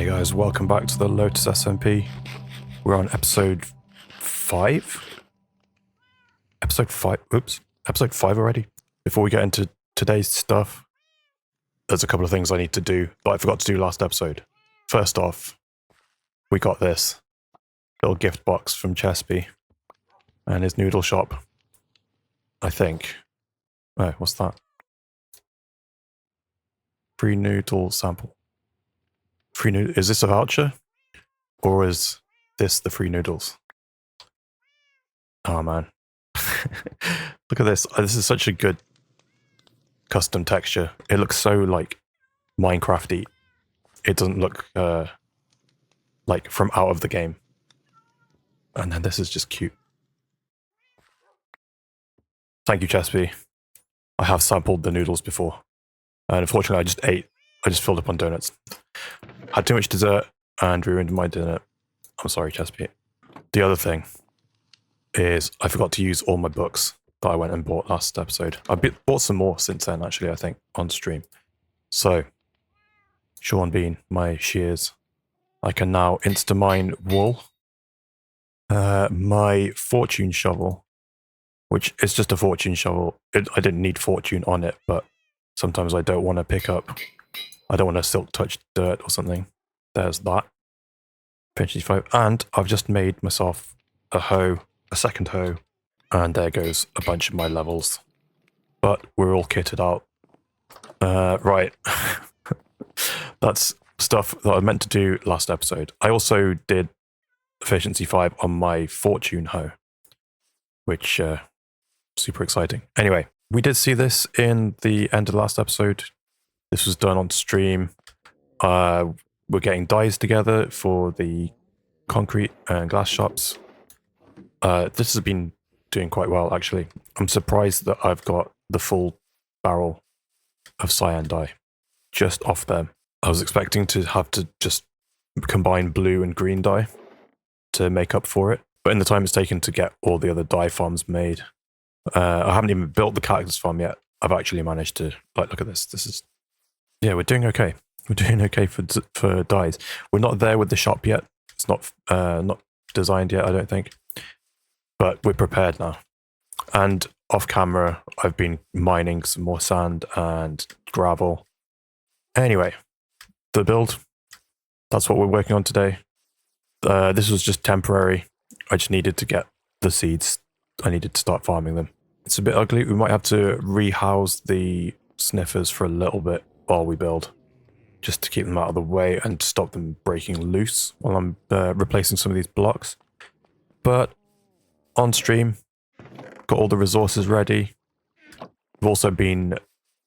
Hey guys, welcome back to the Lotus SMP. We're on episode 5? Episode 5, oops, episode 5 already. Before we get into today's stuff, there's a couple of things I need to do that I forgot to do last episode. First off, we got this little gift box from Chespy and his noodle shop, I think. Oh, what's that? Free noodle sample. Free noodle, is this a voucher? Or is this the free noodles? Oh man. Look at this. This is such a good custom texture. It looks so like Minecraft-y. It doesn't look like from out of the game. And then this is just cute. Thank you, Chespy. I have sampled the noodles before. And unfortunately I just filled up on donuts. Had too much dessert and ruined my dinner. I'm sorry, Chespy. The other thing is I forgot to use all my books that I went and bought last episode. I bought some more since then, actually, I think, on stream. So, Sean Bean, my shears. I can now insta-mine wool. My fortune shovel, which is just a fortune shovel. I didn't need fortune on it, but sometimes I don't want to pick up. I don't want to silk touch dirt or something. There's that. Pinch 5. And I've just made myself a hoe, a second hoe. And there goes a bunch of my levels. But we're all kitted out. Right. That's stuff that I meant to do last episode. I also did efficiency 5 on my fortune hoe. Which, super exciting. Anyway, we did see this in the end of the last episode. This was done on stream. We're getting dyes together for the concrete and glass shops. This has been doing quite well, actually. I'm surprised that I've got the full barrel of cyan dye just off them. I was expecting to have to just combine blue and green dye to make up for it. But in the time it's taken to get all the other dye farms made, I haven't even built the cactus farm yet. I've actually managed to, like, look at this. This is, yeah, we're doing okay. We're doing okay for dyes. We're not there with the shop yet. It's not designed yet, I don't think. But we're prepared now. And off camera, I've been mining some more sand and gravel. Anyway, the build. That's what we're working on today. This was just temporary. I just needed to get the seeds. I needed to start farming them. It's a bit ugly. We might have to rehouse the sniffers for a little bit while we build, just to keep them out of the way and stop them breaking loose while I'm replacing some of these blocks. But on stream, got all the resources ready. We've also been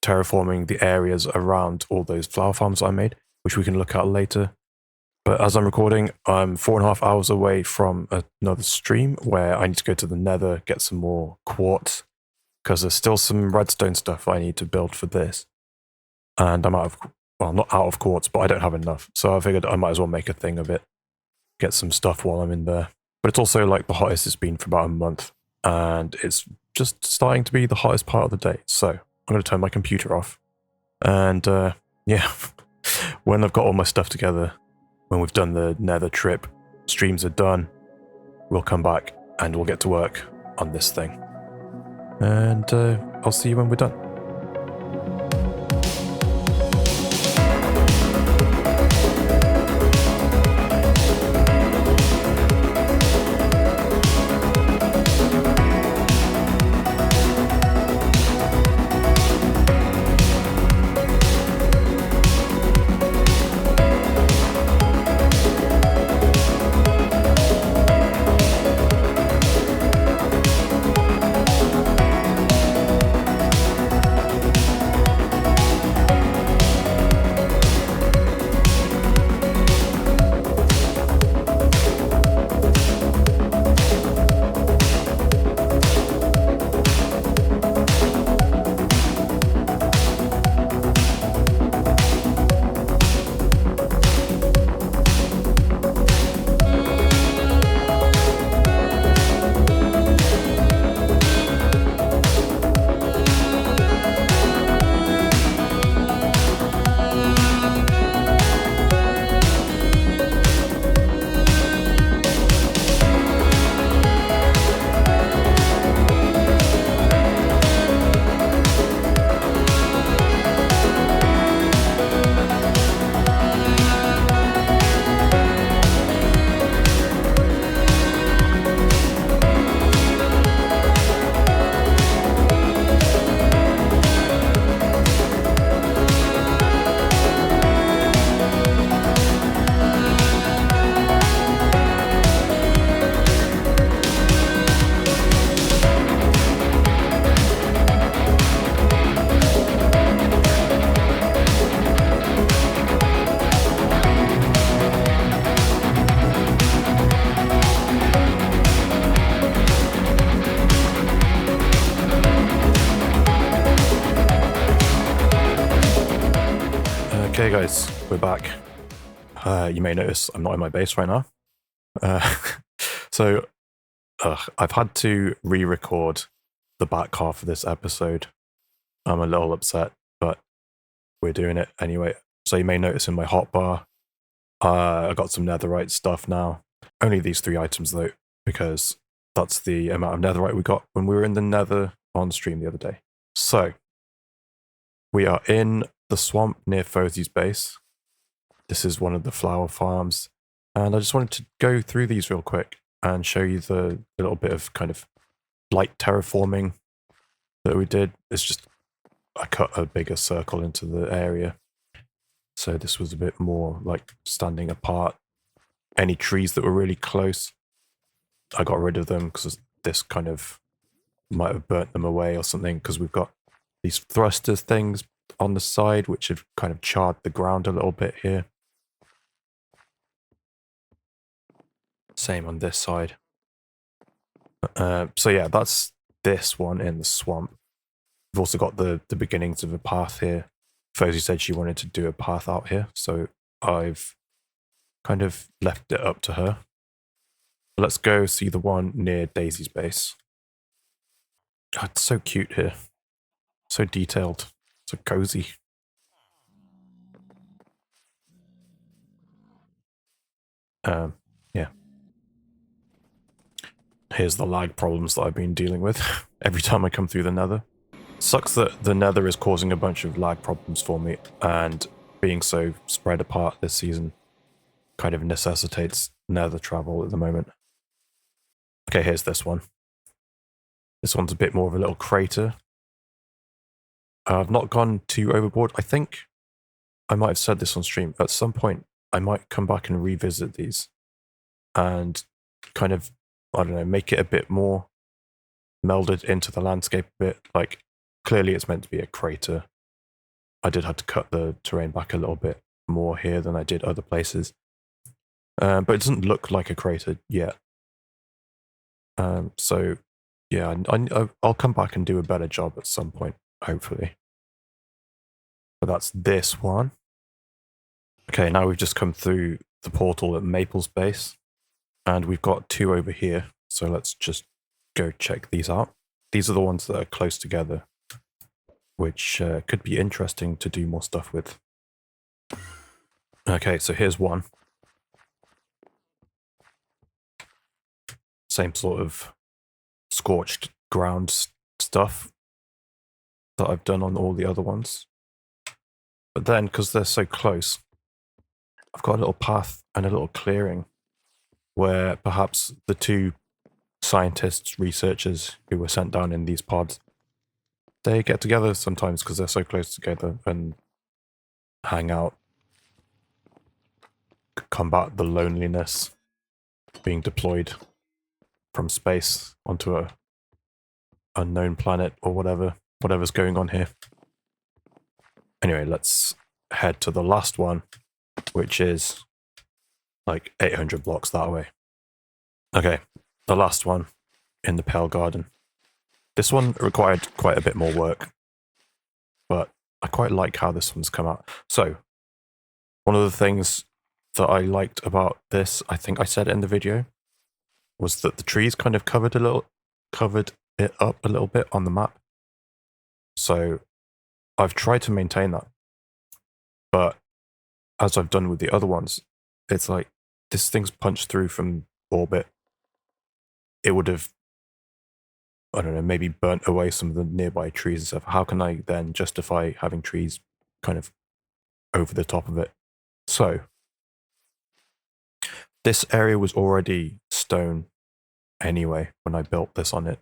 terraforming the areas around all those flower farms I made, which we can look at later. But as I'm recording, I'm 4.5 hours away from another stream where I need to go to the nether, get some more quartz, because there's still some redstone stuff I need to build for this. And I'm out of, well, not out of quartz, but I don't have enough. So I figured I might as well make a thing of it, get some stuff while I'm in there. But it's also like the hottest it's been for about a month, and it's just starting to be the hottest part of the day. So I'm going to turn my computer off. And yeah, when I've got all my stuff together, when we've done the nether trip, streams are done, we'll come back and we'll get to work on this thing. And I'll see you when we're done. Okay guys, we're back. You may notice I'm not in my base right now. So I've had to re-record the back half of this episode. I'm a little upset, but we're doing it anyway. So you may notice in my hotbar, I got some netherite stuff now. Only these 3 items though, because that's the amount of netherite we got when we were in the nether on stream the other day. So we are in the swamp near Fozzy's base. This is one of the flower farms, and I just wanted to go through these real quick and show you the little bit of kind of light terraforming that we did. It's just I cut a bigger circle into the area, so this was a bit more like standing apart. Any trees that were really close, I got rid of them because this kind of might have burnt them away or something, because we've got these thrusters things on the side which have kind of charred the ground a little bit here. Same on this side. So yeah, that's this one in the swamp. We've also got the beginnings of a path here. Fozzy said she wanted to do a path out here, so I've kind of left it up to her. Let's go see the one near Daisy's base. Oh, it's so cute here. So detailed. So cozy. Yeah. Here's the lag problems that I've been dealing with every time I come through the nether. Sucks that the nether is causing a bunch of lag problems for me, and being so spread apart this season kind of necessitates nether travel at the moment. Okay, here's this one. This one's a bit more of a little crater. I've not gone too overboard. I think I might have said this on stream. At some point, I might come back and revisit these and kind of, I don't know, make it a bit more melded into the landscape a bit. Like, clearly it's meant to be a crater. I did have to cut the terrain back a little bit more here than I did other places. But it doesn't look like a crater yet. So, yeah, I'll come back and do a better job at some point, hopefully. But that's this one. Okay, now we've just come through the portal at Maple's base, and we've got 2 over here. So let's just go check these out. These are the ones that are close together, which could be interesting to do more stuff with. Okay, so here's one. Same sort of scorched ground stuff that I've done on all the other ones. But then, because they're so close, I've got a little path and a little clearing where perhaps the 2 scientists, researchers who were sent down in these pods, they get together sometimes because they're so close together and hang out, combat the loneliness being deployed from space onto a unknown planet or whatever's going on here. Anyway, let's head to the last one, which is like 800 blocks that way. Okay, the last one in the Pale Garden. This one required quite a bit more work, but I quite like how this one's come out. So, one of the things that I liked about this, I think I said it in the video, was that the trees kind of covered it up a little bit on the map. So I've tried to maintain that, but as I've done with the other ones, it's like this thing's punched through from orbit. It would have, I don't know, maybe burnt away some of the nearby trees and stuff. How can I then justify having trees kind of over the top of it? So this area was already stone anyway when I built this on it.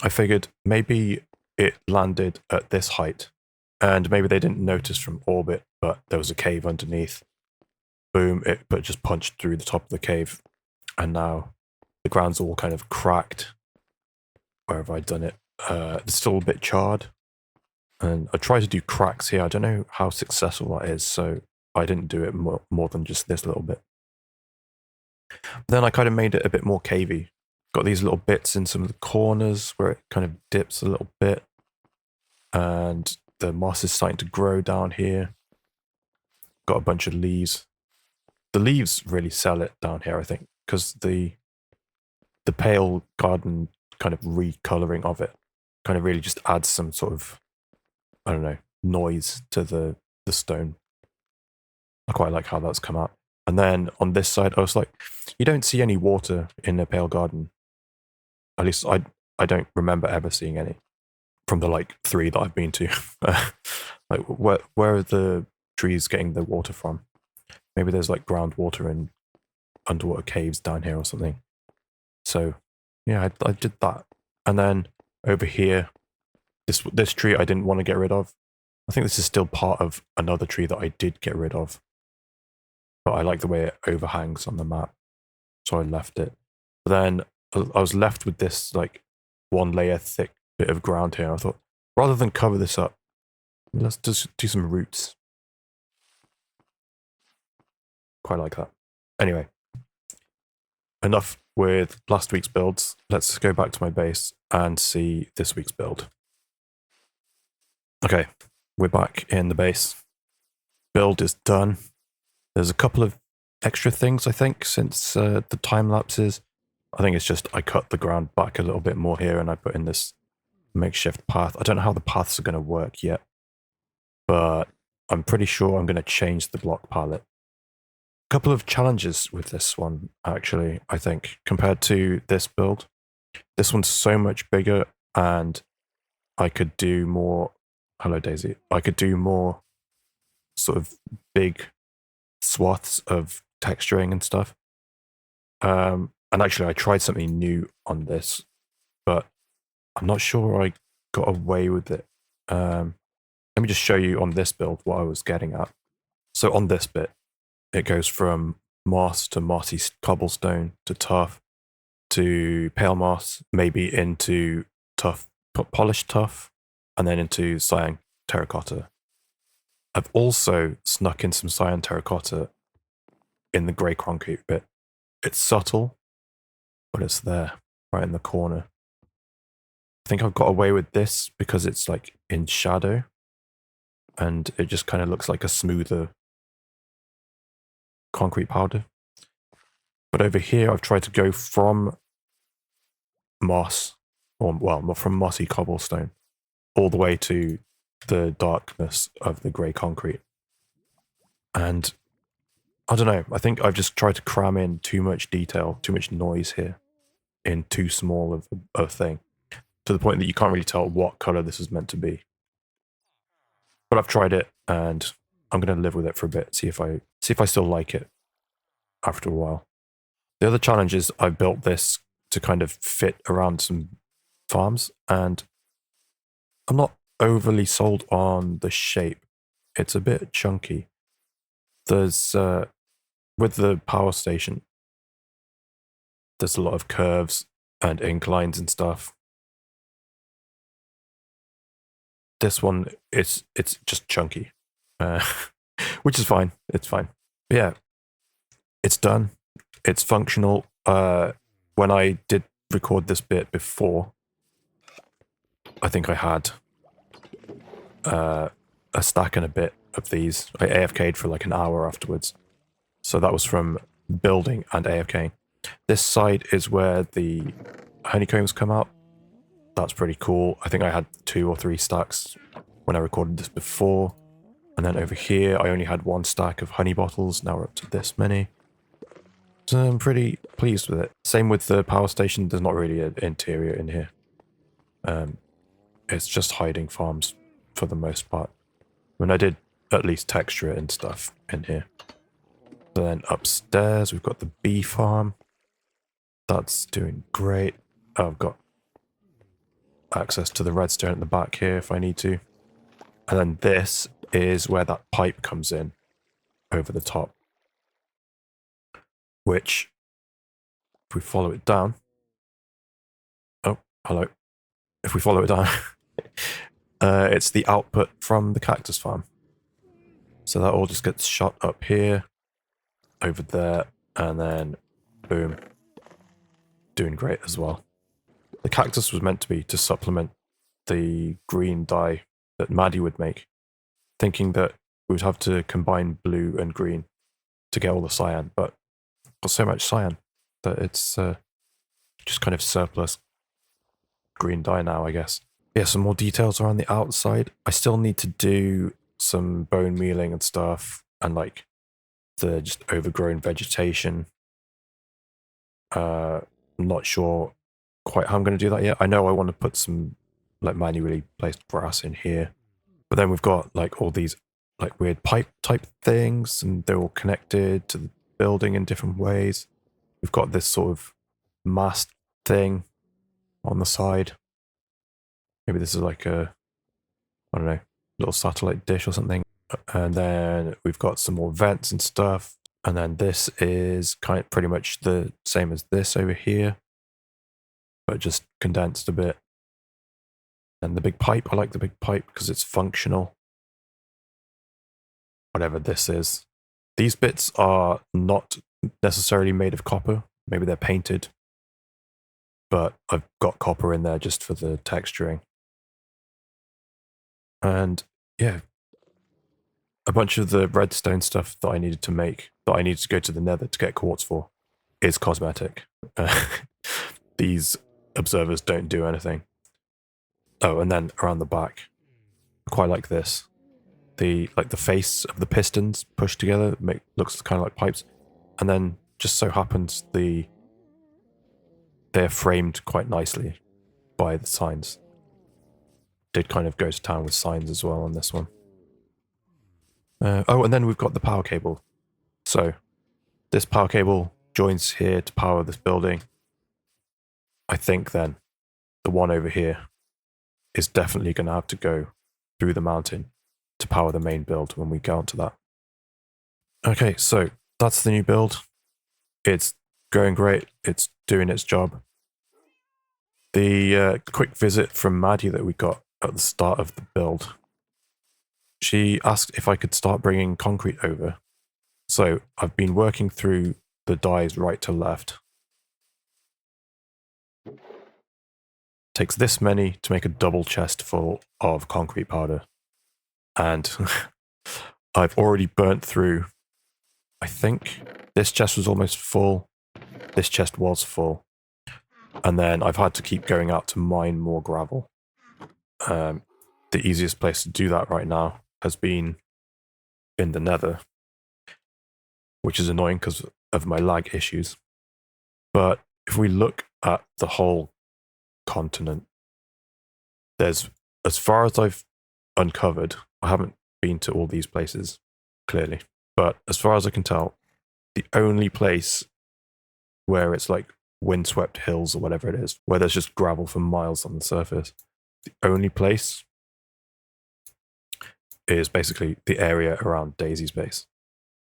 I figured maybe it landed at this height, and maybe they didn't notice from orbit, but there was a cave underneath. Boom, but just punched through the top of the cave, and now the ground's all kind of cracked. Where have I done it? It's still a bit charred, and I tried to do cracks here. I don't know how successful that is, so I didn't do it more than just this little bit. Then I kind of made it a bit more cavey. Got these little bits in some of the corners where it kind of dips a little bit, and the moss is starting to grow down here. got a bunch of leaves. The leaves really sell it down here, I think, because the pale garden kind of recoloring of it kind of really just adds some sort of, I don't know, noise to the stone. I quite like how that's come out. And then on this side, I was like, you don't see any water in a pale garden. At least I don't remember ever seeing any from the like 3 that I've been to. Like where are the trees getting the water from? Maybe there's like groundwater in underwater caves down here or something. So yeah, I did that. And then over here, this tree I didn't want to get rid of. I think this is still part of another tree that I did get rid of. But I like the way it overhangs on the map. So I left it. But then I was left with this like 1 layer thick bit of ground here. I thought, rather than cover this up, let's just do some roots. Quite like that. Anyway, enough with last week's builds. Let's go back to my base and see this week's build. Okay, we're back in the base. Build is done. There's a couple of extra things, I think, since the time lapses. I think it's just I cut the ground back a little bit more here and I put in this makeshift path. I don't know how the paths are going to work yet, but I'm pretty sure I'm going to change the block palette. A couple of challenges with this one, actually, I think, compared to this build. This one's so much bigger and I could do more... Hello, Daisy. I could do more sort of big swaths of texturing and stuff. And actually, I tried something new on this, but I'm not sure I got away with it. Let me just show you on this build what I was getting at. So on this bit, it goes from moss to mossy cobblestone to tough to pale moss, maybe into tough, polished tough, and then into cyan terracotta. I've also snuck in some cyan terracotta in the grey concrete bit. It's subtle, but it's there, right in the corner. I think I've got away with this because it's like in shadow and it just kind of looks like a smoother concrete powder. But over here, I've tried to go from moss, or well, from mossy cobblestone, all the way to the darkness of the grey concrete. And I don't know, I think I've just tried to cram in too much detail, too much noise here in too small of a thing, to the point that you can't really tell what colour this is meant to be. But I've tried it and I'm going to live with it for a bit, see if I still like it after a while. The other challenge is I built this to kind of fit around some farms, and I'm not overly sold on the shape. It's a bit chunky. There's, with the power station, there's a lot of curves and inclines and stuff. This one, it's just chunky, which is fine. It's fine. But yeah, it's done. It's functional. When I did record this bit before, I think I had a stack and a bit of these. I AFK'd for like an hour afterwards. So that was from building and AFKing. This side is where the honeycombs come out. That's pretty cool. I think I had 2 or 3 stacks when I recorded this before. And then over here, I only had 1 stack of honey bottles. Now we're up to this many. So I'm pretty pleased with it. Same with the power station. There's not really an interior in here. It's just hiding farms for the most part. I mean, I did at least texture it and stuff in here. Then upstairs, we've got the bee farm. That's doing great. I've got access to the redstone at the back here if I need to. And then this is where that pipe comes in over the top. Which, if we follow it down... Oh, hello. If we follow it down, it's the output from the cactus farm. So that all just gets shot up here, over there, and then boom. Doing great as well. The cactus was meant to be to supplement the green dye that Maddie would make, thinking that we would have to combine blue and green to get all the cyan, but got so much cyan that it's just kind of surplus green dye now, I guess. Yeah, some more details around the outside. I still need to do some bone mealing and stuff, and like the just overgrown vegetation. I'm not sure quite how I'm going to do that yet. I know I want to put some like manually placed grass in here, but then we've got like all these like weird pipe type things, and they're all connected to the building in different ways. We've got this sort of mast thing on the side. Maybe this is like a, I don't know, little satellite dish or something. And then we've got some more vents and stuff. And then this is pretty much the same as this over here, but just condensed a bit. And the big pipe, I like the big pipe because it's functional. Whatever this is. These bits are not necessarily made of copper. Maybe they're painted. But I've got copper in there just for the texturing. And yeah, a bunch of the redstone stuff that I needed to make, that I needed to go to the nether to get quartz for, is cosmetic. These observers don't do anything. Oh, and then around the back, I quite like this. The face of the pistons pushed together looks kind of like pipes, and then just so happens they're framed quite nicely by the signs. Did kind of go to town with signs as well on this one. Oh, and then we've got the power cable. So this power cable joins here to power this building. I think then the one over here is definitely going to have to go through the mountain to power the main build when we go onto that. Okay, so that's the new build. It's going great. It's doing its job. The quick visit from Maddie that we got at the start of the build, she asked if I could start bringing concrete over. So I've been working through the dyes right to left. Takes this many to make a double chest full of concrete powder. And I've already burnt through, I think this chest was almost full. This chest was full. And then I've had to keep going out to mine more gravel. The easiest place to do that right now has been in the nether, which is annoying because of my lag issues. But if we look at the whole continent, there's, as far as I've uncovered, I haven't been to all these places, clearly, but as far as I can tell, the only place where it's like windswept hills or whatever it is, where there's just gravel for miles on the surface, the only place is basically the area around Daisy's base.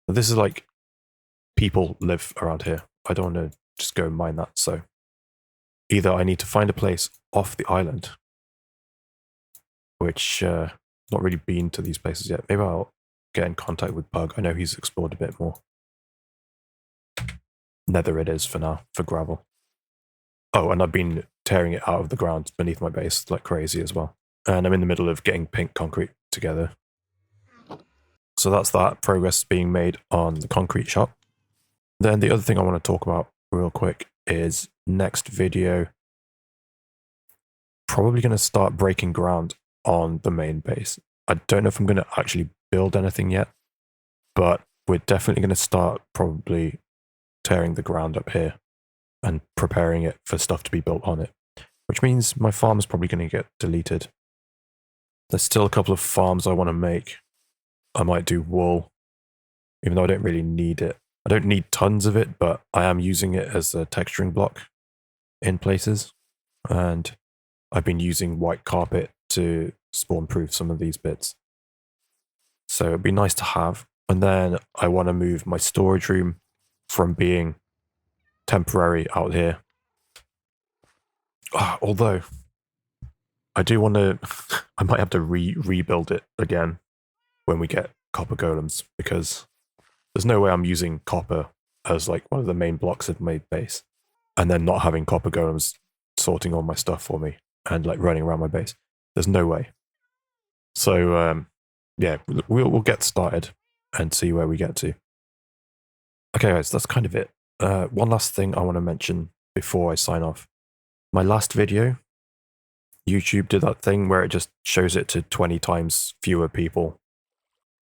So this is like, people live around here. I don't want to just go mine that, so either I need to find a place off the island, which not really been to these places yet. Maybe I'll get in contact with Bug. I know he's explored a bit more. Nether it is for now, for gravel. Oh, and I've been tearing it out of the ground beneath my base like crazy as well. And I'm in the middle of getting pink concrete together. So that's that. Progress being made on the concrete shop. Then the other thing I want to talk about real quick is next video. Probably going to start breaking ground on the main base. I don't know if I'm going to actually build anything yet, but we're definitely going to start probably tearing the ground up here and preparing it for stuff to be built on it, which means my farm is probably going to get deleted. There's still a couple of farms I want to make. I might do wool, even though I don't really need it. I don't need tons of it, but I am using it as a texturing block in places. And I've been using white carpet to spawn proof some of these bits. So it'd be nice to have. And then I want to move my storage room from being temporary out here. Although I do want to, I might have to rebuild it again when we get copper golems, because there's no way I'm using copper as like one of the main blocks of my base and then not having copper golems sorting all my stuff for me and like running around my base. There's no way. So yeah, we'll get started and see where we get to. Okay, guys, that's kind of it. One last thing I want to mention before I sign off. My last video, YouTube did that thing where it just shows it to 20 times fewer people.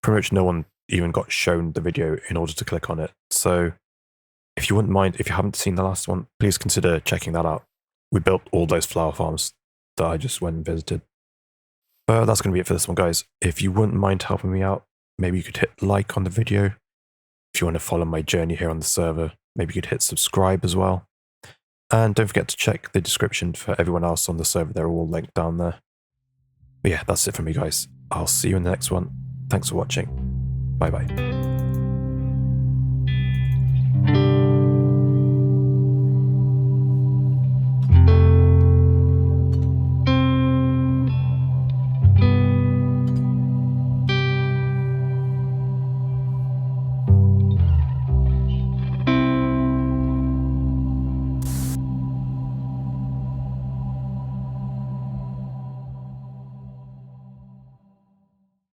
Pretty much no one even got shown the video in order to click on it. So if you wouldn't mind, if you haven't seen the last one, please consider checking that out. We built all those flower farms that I just went and visited. But that's going to be it for this one, guys. If you wouldn't mind helping me out, maybe you could hit like on the video. If you want to follow my journey here on the server, maybe you could hit subscribe as well. And don't forget to check the description for everyone else on the server. They're all linked down there. But yeah, that's it for me, guys. I'll see you in the next one. Thanks for watching. Bye-bye.